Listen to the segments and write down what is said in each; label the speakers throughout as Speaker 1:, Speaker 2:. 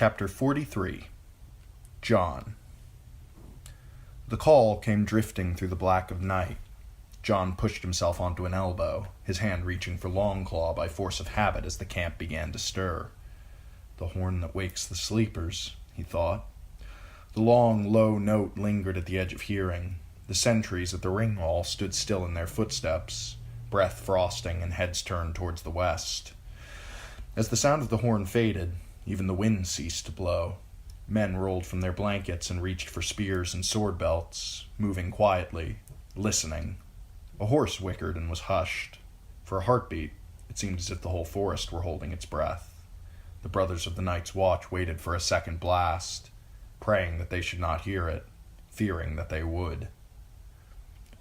Speaker 1: Chapter 43. John. The call came drifting through the black of night. John pushed himself onto an elbow, his hand reaching for Longclaw by force of habit as the camp began to stir. The horn that wakes the sleepers, he thought. The long, low note lingered at the edge of hearing. The sentries at the ring wall stood still in their footsteps, breath frosting and heads turned towards the west. As the sound of the horn faded, even the wind ceased to blow. Men rolled from their blankets and reached for spears and sword belts, moving quietly, listening. A horse whickered and was hushed. For a heartbeat, it seemed as if the whole forest were holding its breath. The brothers of the night's watch waited for a second blast, praying that they should not hear it, fearing that they would.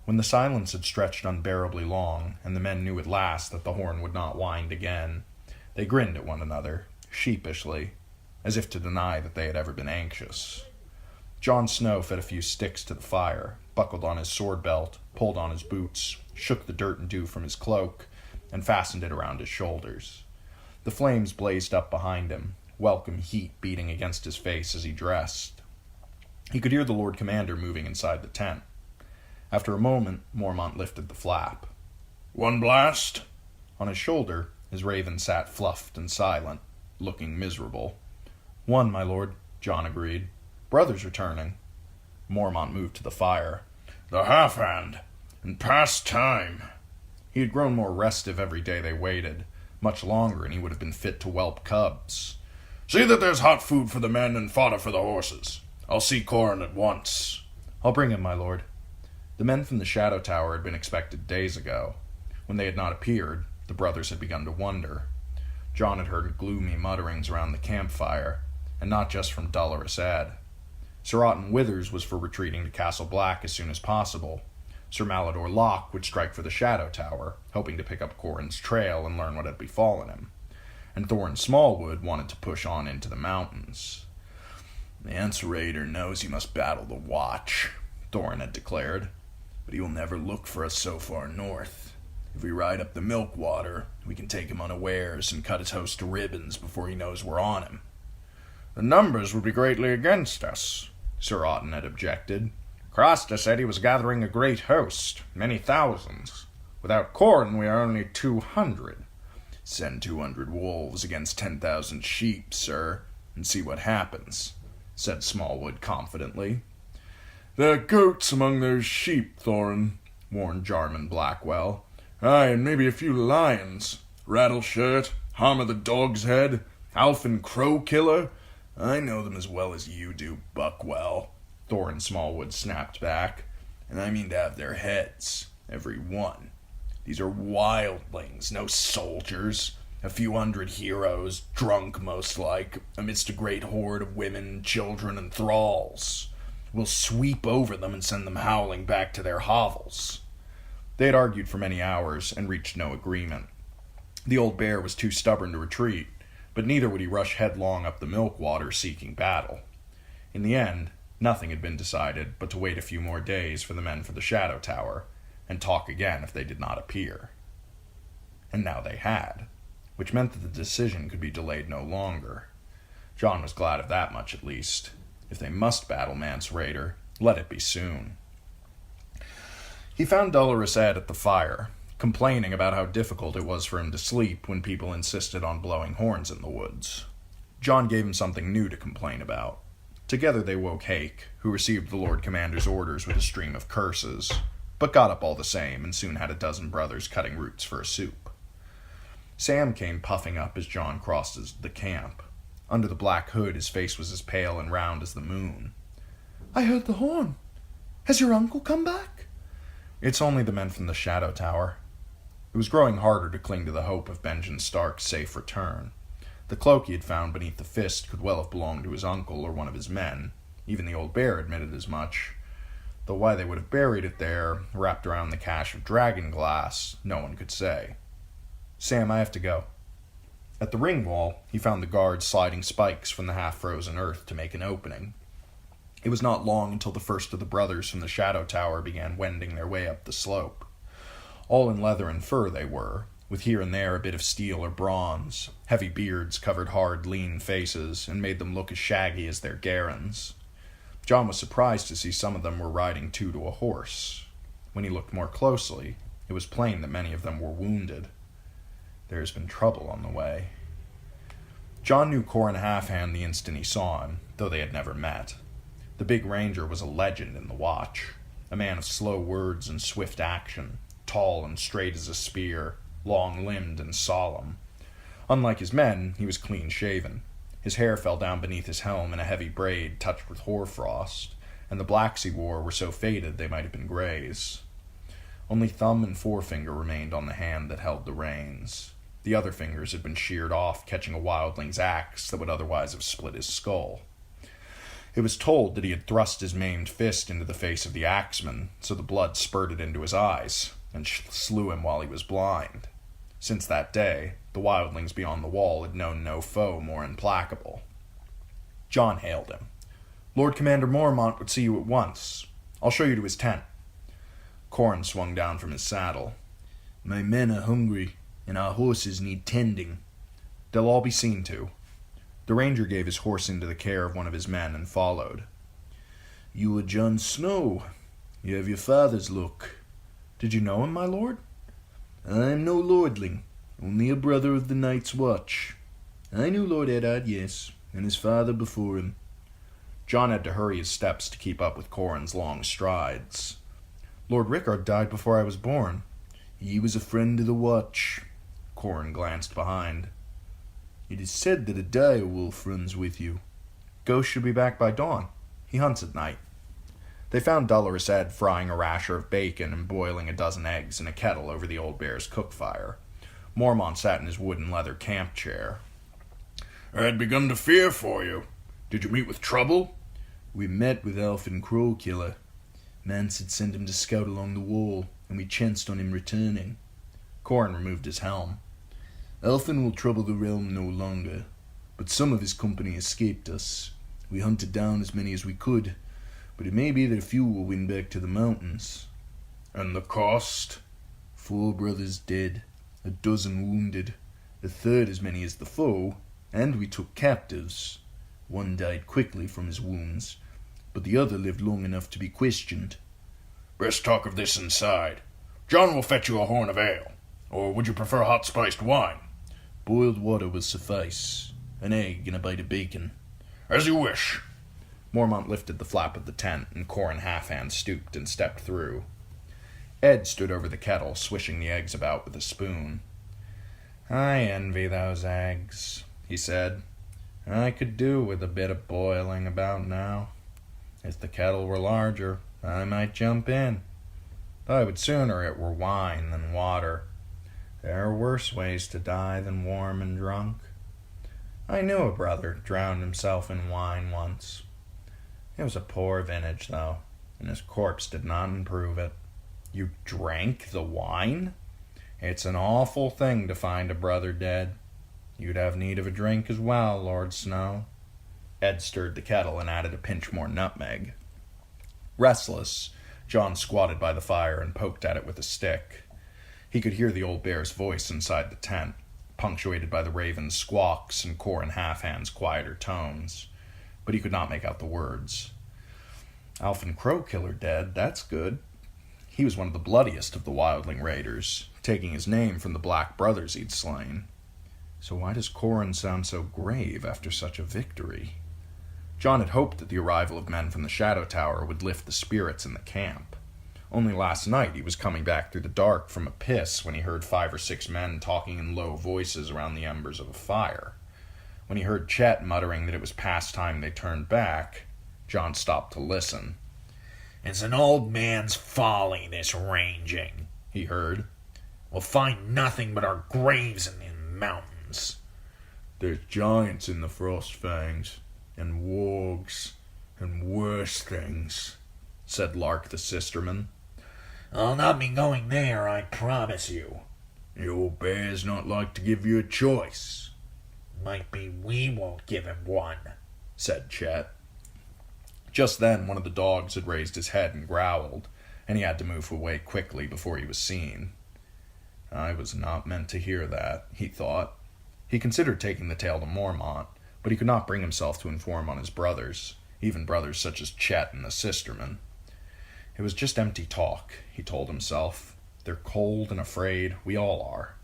Speaker 1: When the silence had stretched unbearably long, and the men knew at last that the horn would not wind again, they grinned at one another, sheepishly, as if to deny that they had ever been anxious. John Snow fed a few sticks to the fire, buckled on his sword belt, pulled on his boots, shook the dirt and dew from his cloak, and fastened it around his shoulders. The flames blazed up behind him, welcome heat beating against his face as he dressed. He could hear the Lord Commander moving inside the tent. After a moment, Mormont lifted the flap.
Speaker 2: "One blast?"
Speaker 1: On his shoulder, his raven sat fluffed and silent, looking miserable. "One, my lord," John agreed. "Brother's returning." Mormont moved to the fire.
Speaker 2: "The half-hand, and past time."
Speaker 1: He had grown more restive every day they waited. Much longer, and he would have been fit to whelp cubs.
Speaker 2: "See that there's hot food for the men and fodder for the horses. I'll see Corin at once."
Speaker 1: "I'll bring him, my lord." The men from the Shadow Tower had been expected days ago. When they had not appeared, the brothers had begun to wonder. John had heard gloomy mutterings around the campfire, and not just from Dolorous Ed. Sir Otten Withers was for retreating to Castle Black as soon as possible. Sir Mallador Locke would strike for the Shadow Tower, hoping to pick up Corin's trail and learn what had befallen him. And Thorin Smallwood wanted to push on into the mountains.
Speaker 2: "The Answerator knows he must battle the Watch," Thorin had declared, "but he will never look for us so far north. If we ride up the Milkwater, we can take him unawares and cut his host to ribbons before he knows we're on him."
Speaker 3: "The numbers would be greatly against us," Sir Otten had objected. "Crosta said he was gathering a great host, many thousands. Without Corin, we are only 200.
Speaker 2: "Send 200 wolves against 10,000 sheep, sir, and see what happens," said Smallwood confidently.
Speaker 4: "There are goats among those sheep, Thorin," warned Jarman Blackwell. "Aye, and maybe a few lions. Rattleshirt, Harm of the Dog's Head, Alphin Crow Killer."
Speaker 2: "I know them as well as you do, Buckwell," Thorin Smallwood snapped back. "And I mean to have their heads, every one. These are wildlings, no soldiers. A few hundred heroes, drunk most like, amidst a great horde of women, children, and thralls. We'll sweep over them and send them howling back to their hovels."
Speaker 1: They had argued for many hours and reached no agreement. The old bear was too stubborn to retreat, but neither would he rush headlong up the Milkwater seeking battle. In the end, nothing had been decided but to wait a few more days for the men for the Shadow Tower, and talk again if they did not appear. And now they had, which meant that the decision could be delayed no longer. John was glad of that much at least. If they must battle Mance Rayder, let it be soon. He found Dolorous Ed at the fire, complaining about how difficult it was for him to sleep when people insisted on blowing horns in the woods. John gave him something new to complain about. Together they woke Hake, who received the Lord Commander's orders with a stream of curses, but got up all the same and soon had a dozen brothers cutting roots for a soup. Sam came puffing up as John crossed the camp. Under the black hood, his face was as pale and round as the moon.
Speaker 5: "I heard the horn. Has your uncle come back?"
Speaker 1: "It's only the men from the Shadow Tower." It was growing harder to cling to the hope of Benjen Stark's safe return. The cloak he had found beneath the fist could well have belonged to his uncle or one of his men. Even the old bear admitted as much. Though why they would have buried it there, wrapped around the cache of dragon glass, no one could say. "Sam, I have to go." At the ring wall, he found the guards sliding spikes from the half-frozen earth to make an opening. It was not long until the first of the brothers from the Shadow Tower began wending their way up the slope. All in leather and fur they were, with here and there a bit of steel or bronze. Heavy beards covered hard, lean faces and made them look as shaggy as their garrons. John was surprised to see some of them were riding two to a horse. When he looked more closely, it was plain that many of them were wounded. There has been trouble on the way. John knew Corin Halfhand the instant he saw him, though they had never met. The big ranger was a legend in the Watch, a man of slow words and swift action, tall and straight as a spear, long-limbed and solemn. Unlike his men, he was clean-shaven. His hair fell down beneath his helm in a heavy braid touched with hoarfrost, and the blacks he wore were so faded they might have been grays. Only thumb and forefinger remained on the hand that held the reins. The other fingers had been sheared off, catching a wildling's axe that would otherwise have split his skull. It was told that he had thrust his maimed fist into the face of the axeman, so the blood spurted into his eyes, and slew him while he was blind. Since that day, the wildlings beyond the wall had known no foe more implacable. John hailed him. "Lord Commander Mormont would see you at once. I'll show you to his tent." Corin swung down from his saddle.
Speaker 2: "My men are hungry, and our horses need tending."
Speaker 1: "They'll all be seen to." The ranger gave his horse into the care of one of his men and followed.
Speaker 2: "You are Jon Snow. You have your father's look."
Speaker 1: "Did you know him, my lord?"
Speaker 2: "I am no lordling, only a brother of the Night's Watch. I knew Lord Eddard, yes, and his father before him."
Speaker 1: John had to hurry his steps to keep up with Corin's long strides.
Speaker 5: "Lord Rickard died before I was born."
Speaker 2: "He was a friend of the Watch."
Speaker 1: Corin glanced behind.
Speaker 2: "It is said that a dire wolf runs with you."
Speaker 1: "Ghost should be back by dawn. He hunts at night." They found Dolorous Ed frying a rasher of bacon and boiling a dozen eggs in a kettle over the old bear's cook fire. Mormont sat in his wooden leather camp chair.
Speaker 4: "I had begun to fear for you. Did you meet with trouble?"
Speaker 2: "We met with Alfin Crowkiller. Mance had sent him to scout along the wall, and we chanced on him returning."
Speaker 1: Corin removed his helm.
Speaker 2: "Alfin will trouble the realm no longer, but some of his company escaped us. We hunted down as many as we could, but it may be that a few will win back to the mountains."
Speaker 4: "And the cost?"
Speaker 2: 4 brothers dead, 12 wounded, a third as many as the foe, and we took captives. One died quickly from his wounds, but the other lived long enough to be questioned."
Speaker 4: "Best talk of this inside. John will fetch you a horn of ale. Or would you prefer hot spiced wine?"
Speaker 2: "Boiled water will suffice. An egg and a bite of bacon."
Speaker 4: "As you wish."
Speaker 1: Mormont lifted the flap of the tent, and Corin Halfhand stooped and stepped through. Ed stood over the kettle, swishing the eggs about with a spoon. "I envy those eggs," he said. "I could do with a bit of boiling about now. If the kettle were larger, I might jump in. Though I would sooner it were wine than water. There are worse ways to die than warm and drunk. I knew a brother drowned himself in wine once. It was a poor vintage, though, and his corpse did not improve it." "You drank the wine?" "It's an awful thing to find a brother dead. You'd have need of a drink as well, Lord Snow." Ed stirred the kettle and added a pinch more nutmeg. Restless, John squatted by the fire and poked at it with a stick. He could hear the old bear's voice inside the tent, punctuated by the raven's squawks and Corin Halfhand's quieter tones, but he could not make out the words. "Alfin Crowkiller dead, that's good. He was one of the bloodiest of the wildling raiders, taking his name from the black brothers he'd slain. So why does Corin sound so grave after such a victory?" John had hoped that the arrival of men from the Shadow Tower would lift the spirits in the camp. Only last night he was coming back through the dark from a piss when he heard 5 or 6 men talking in low voices around the embers of a fire. When he heard Chet muttering that it was past time they turned back, John stopped to listen.
Speaker 6: "It's an old man's folly, this ranging," he heard. "We'll find nothing but our graves in the mountains."
Speaker 2: "There's giants in the Frost Fangs, and wargs, and worse things," said Lark the Sisterman.
Speaker 6: "I'll not be going there, I promise you."
Speaker 2: "Your bear's not like to give you a choice."
Speaker 6: "Might be we won't give him one,"
Speaker 1: said Chet. Just then one of the dogs had raised his head and growled, and he had to move away quickly before he was seen. I was not meant to hear that, he thought. He considered taking the tale to Mormont, but he could not bring himself to inform on his brothers, even brothers such as Chet and the Sisterman. It was just empty talk, he told himself. They're cold and afraid, we all are.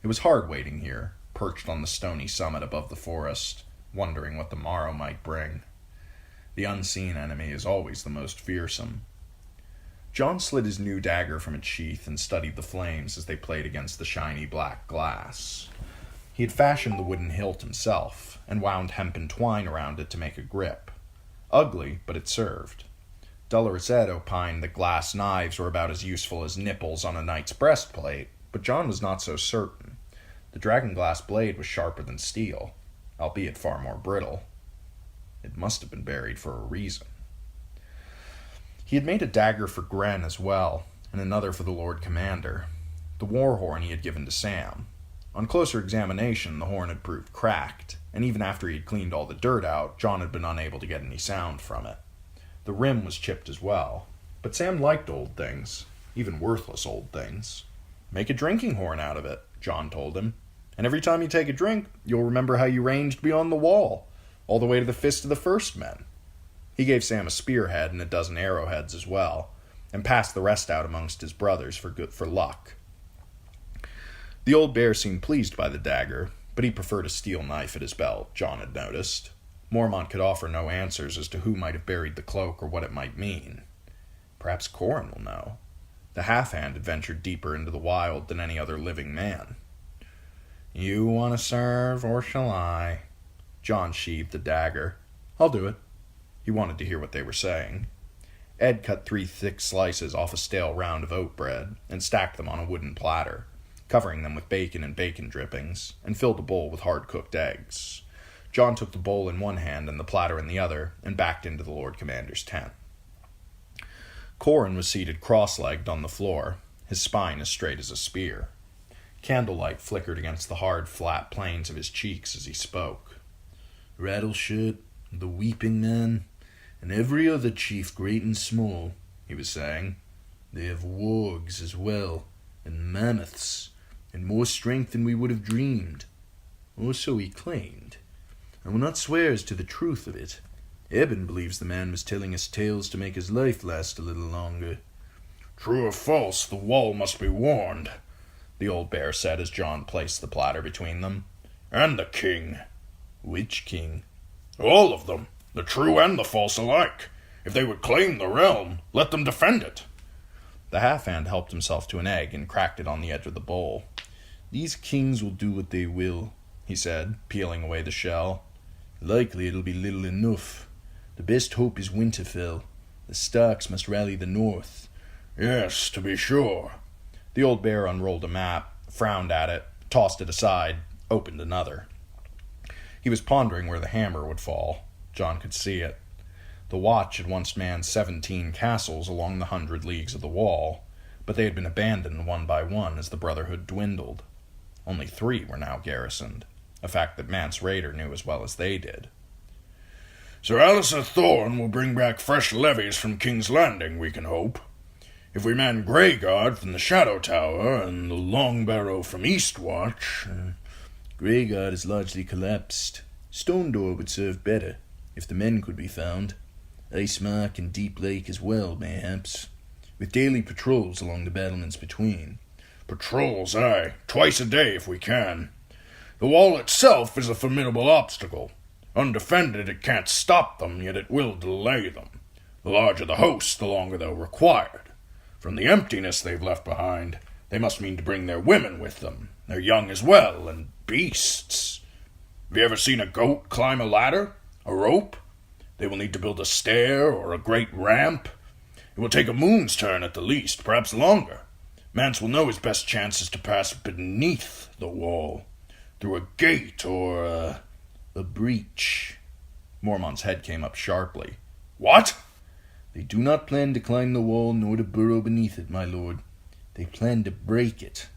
Speaker 1: It was hard waiting here, perched on the stony summit above the forest, wondering what the morrow might bring. The unseen enemy is always the most fearsome. John slid his new dagger from its sheath and studied the flames as they played against the shiny black glass. He had fashioned the wooden hilt himself, and wound hempen twine around it to make a grip. Ugly, but it served. Delarizette opined that glass knives were about as useful as nipples on a knight's breastplate, but John was not so certain. The dragonglass blade was sharper than steel, albeit far more brittle. It must have been buried for a reason. He had made a dagger for Gren as well, and another for the Lord Commander. The war horn he had given to Sam. On closer examination, the horn had proved cracked, and even after he had cleaned all the dirt out, John had been unable to get any sound from it. The rim was chipped as well, but Sam liked old things, even worthless old things. Make a drinking horn out of it, John told him, and every time you take a drink, you'll remember how you ranged beyond the wall, all the way to the fist of the first men. He gave Sam a spearhead and a dozen arrowheads as well, and passed the rest out amongst his brothers for luck. The old bear seemed pleased by the dagger, but he preferred a steel knife at his belt, John had noticed. Mormont could offer no answers as to who might have buried the cloak or what it might mean. Perhaps Corin will know. The half-hand had ventured deeper into the wild than any other living man. You want to serve, or shall I? John sheathed the dagger. I'll do it. He wanted to hear what they were saying. Ed cut 3 thick slices off a stale round of oat bread and stacked them on a wooden platter, covering them with bacon and bacon drippings, and filled a bowl with hard-cooked eggs. John took the bowl in one hand and the platter in the other, and backed into the Lord Commander's tent. Corin was seated cross-legged on the floor, his spine as straight as a spear. Candlelight flickered against the hard, flat planes of his cheeks as he spoke. Rattleshirt, the Weeping Man, and every other chief great and small, he was saying. They have wargs as well, and mammoths, and more strength than we would have dreamed. Or so he claimed. I will not swear as to the truth of it. Eben believes the man was telling us tales to make his life last a little longer.
Speaker 4: True or false, the wall must be warned,
Speaker 1: the old bear said as John placed the platter between them.
Speaker 4: And the king.
Speaker 1: Which king?
Speaker 4: All of them, the true and the false alike. If they would claim the realm, let them defend it.
Speaker 1: The half-hand helped himself to an egg and cracked it on the edge of the bowl. These kings will do what they will, he said, peeling away the shell. Likely it'll be little enough. The best hope is Winterfell. The Starks must rally the north.
Speaker 4: Yes, to be sure.
Speaker 1: The old bear unrolled a map, frowned at it, tossed it aside, opened another. He was pondering where the hammer would fall. John could see it. The Watch had once manned 17 castles along the 100 leagues of the wall, but they had been abandoned one by one as the Brotherhood dwindled. Only 3 were now garrisoned, a fact that Mance Rayder knew as well as they did.
Speaker 4: Sir Alistair Thorne will bring back fresh levies from King's Landing, we can hope. If we man Greyguard from the Shadow Tower and the Longbarrow from Eastwatch...
Speaker 1: Greyguard is largely collapsed. Stone Door would serve better, if the men could be found. Ice Mark and Deep Lake as well, mayhaps, with daily patrols along the battlements between.
Speaker 4: Patrols, aye, twice a day if we can. The wall itself is a formidable obstacle. Undefended, it can't stop them, yet it will delay them. The larger the host, the longer they're required. From the emptiness they've left behind, they must mean to bring their women with them, their young as well, and beasts. Have you ever seen a goat climb a ladder? A rope? They will need to build a stair or a great ramp. It will take a moon's turn at the least, perhaps longer. Mance will know his best chance is to pass beneath the wall, through a gate or a breach. Mormont's head came up sharply. What? They do not plan to climb the wall nor to burrow beneath it, my lord. They plan to break it.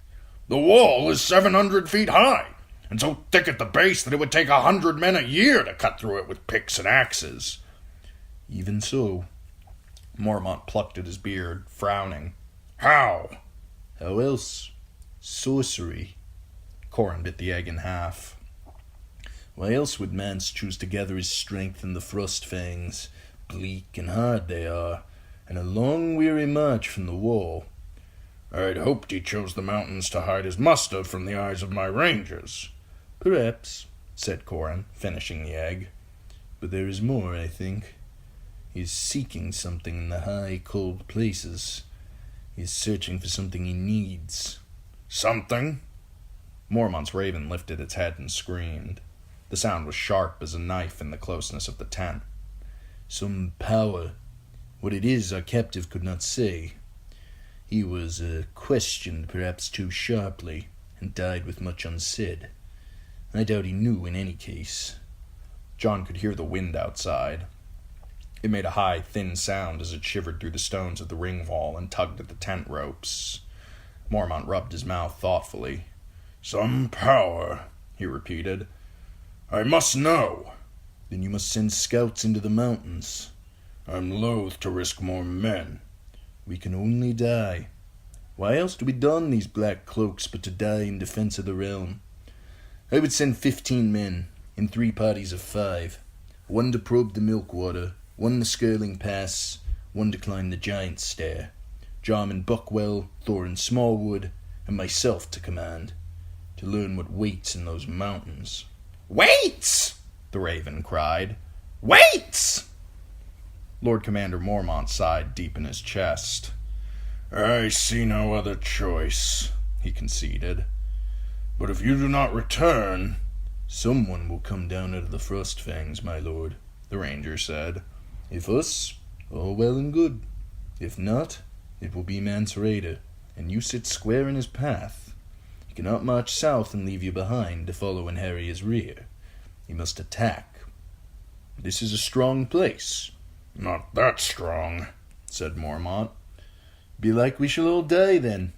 Speaker 4: The wall is 700 feet high, and so thick at the base that it would take 100 men a year to cut through it with picks and axes. Even so. Mormont plucked at his beard, frowning. How? How else?
Speaker 1: Sorcery. Corin bit the egg in half. Why else would Mance choose to gather his strength in the frost fangs? Bleak and hard they are, and a long weary march from the wall.
Speaker 4: I'd hoped he chose the mountains to hide his muster from the eyes of my rangers.
Speaker 1: Perhaps, said Corin, finishing the egg. But there is more, I think. He is seeking something in the high, cold places. He is searching for something he needs.
Speaker 4: Something?
Speaker 1: Mormont's raven lifted its head and screamed. The sound was sharp as a knife in the closeness of the tent. Some power. What it is, our captive could not say. He was questioned perhaps too sharply, and died with much unsaid. I doubt he knew in any case. John could hear the wind outside. It made a high, thin sound as it shivered through the stones of the ring wall and tugged at the tent ropes. Mormont rubbed his mouth thoughtfully.
Speaker 4: Some power, he repeated. I must know.
Speaker 1: Then you must send scouts into the mountains.
Speaker 4: I'm loath to risk more men.
Speaker 1: We can only die. Why else do we don these black cloaks but to die in defense of the realm? I would send 15 men, in 3 parties of 5. 1 to probe the Milkwater, 1 the Skirling Pass, 1 to climb the Giant Stair. Jarman Buckwell, Thorin Smallwood, and myself to command. To learn what waits in those mountains.
Speaker 3: Waits!
Speaker 1: The raven cried.
Speaker 3: Waits!
Speaker 1: Lord Commander Mormont sighed deep in his chest.
Speaker 4: I see no other choice, he conceded. But if you do not return...
Speaker 1: Someone will come down out of the frost fangs, my lord, the ranger said. If us, all well and good. If not, it will be Mance Rayder, and you sit square in his path. He cannot march south and leave you behind to follow and harry his rear. He must attack. This is a strong place.
Speaker 4: Not that strong,
Speaker 1: said Mormont. Belike we shall all die, then.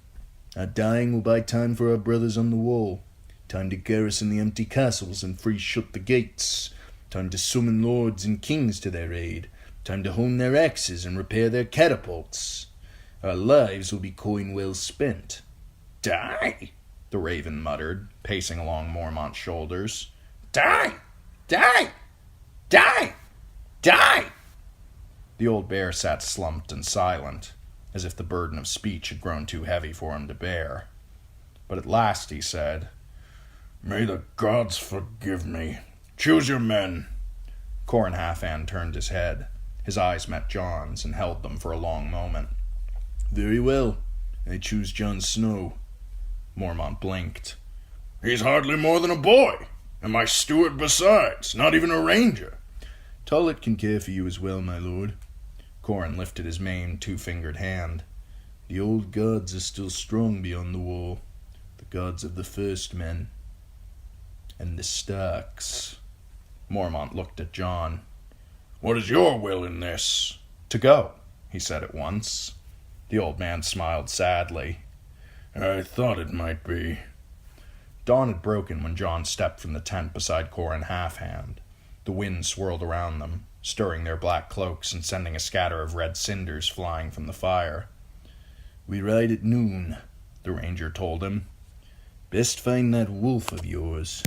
Speaker 1: Our dying will buy time for our brothers on the wall. Time to garrison the empty castles and free shut the gates. Time to summon lords and kings to their aid. Time to hone their axes and repair their catapults. Our lives will be coin well spent.
Speaker 3: Die!
Speaker 1: The raven muttered, pacing along Mormont's shoulders.
Speaker 3: Die! Die! Die! Die!
Speaker 1: The old bear sat slumped and silent, as if the burden of speech had grown too heavy for him to bear. But at last he said,
Speaker 4: May the gods forgive me. Choose your men.
Speaker 1: Corin Halfhand turned his head. His eyes met John's and held them for a long moment. Very well. I choose Jon Snow. Mormont blinked.
Speaker 4: He's hardly more than a boy, and my steward besides, not even a ranger.
Speaker 1: Tollet can care for you as well, my lord. Corin lifted his maimed, 2-fingered hand. The old gods are still strong beyond the wall. The gods of the first men. And the Starks. Mormont looked at John.
Speaker 4: What is your will in this?
Speaker 1: To go, he said at once. The old man smiled sadly.
Speaker 4: I thought it might be.
Speaker 1: Dawn had broken when John stepped from the tent beside Corin Halfhand. The wind swirled around them, stirring their black cloaks and sending a scatter of red cinders flying from the fire. We ride at noon, the ranger told him. Best find that wolf of yours.